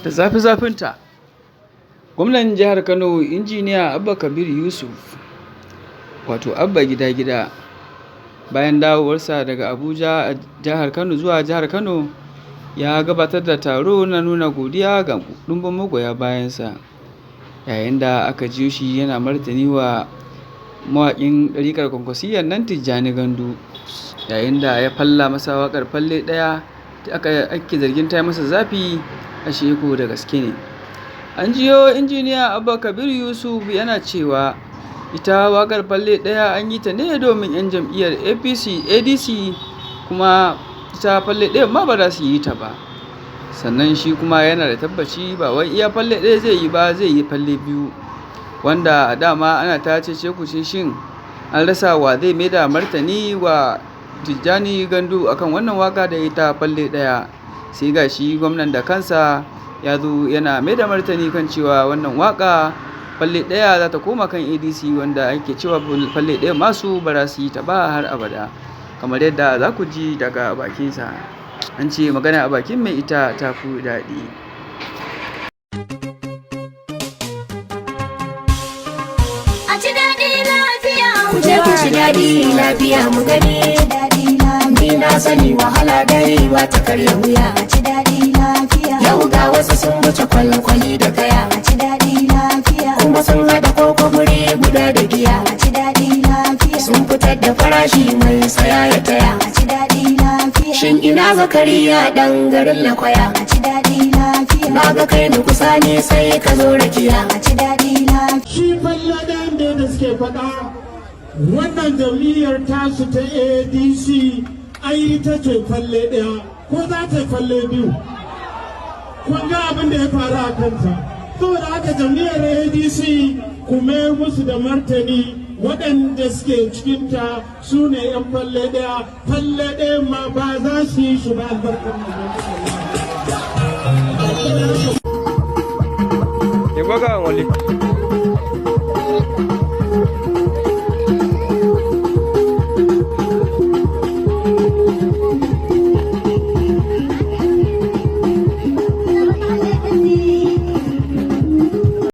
da zafi-zafinta. Gwamnan jihar Kano injiniya Abba Kabir Yusuf wato Abba gida-gida bayan dawowarsa daga Abuja a jihar Kano zuwa jihar Kano ya gabatar da taro na nuna godiya ga ɗumbin magoya bayansa, yayin da aka ji shi yana martani wa mawaƙin ɗarikar Kwankwasiyyar nan Tijjani Gandu, yayin da ya falla masa waƙar falle ɗaya ake zargin ta masa zafi, ashe ko da gaske ne. An jiyo injiniya Abba Kabir Yusuf yana cewa ita waƙar falle ɗaya an yi ta ne domin 'yan jam'iyyar ADC kuma ita falle ɗaya ma ba za su yi ta ba. Sannan shi kuma yana da tabbaci ba wai iya falle ɗaya zai yi ba, zai yi falle biyu, wanda a dama ana ta cece-kuce shin an rasa wa zai mai da martani wa Tijjani Gandu akan wannan waka da ita falle ɗaya. Sai ga shi gwamnan da kansa ya zo yana mai da martani kan cewa wannan waka falle ɗaya za ta koma kan ADC, wanda ake cewa falle ɗaya masu ba za su yi ta ba har abada, kamar yadda za ku ji daga bakinsa. An ce magana a bakin mai ita ta fi daɗi. A ci daɗi lafiya, ku je ku ci daɗi lafiya mu gani. Ni na sani wahala dare ba ta karya wuya. A ci daɗi lafiya. Yau ga wasu sun wuce kwalkwali da kaya. A ci daɗi lafiya. Kuma sun haɗa koko guri guda da giya. A ci daɗi lafiya. Sun fitar da farashi mai saya ya taya. A ci daɗi lafiya. Shin ina Zakariya ɗan garin Lakwaya? A ci daɗi lafiya. Na ga kai ni kusa ne sai ka zo rakiya. A ci daɗi lafiya. Shi fallaɗen da suke faɗa wannan jam'iyyar tasu ta ADC ai ta ce falle ɗaya ko za ta falle biyu. Kun ga abin da ya faru a kanta. Saboda haka jam'iyyar ADC ku mayar musu da martani, waɗanda suke cikinta su ne 'yan falle ɗaya ma ba za su yi shi ba albarkar mu.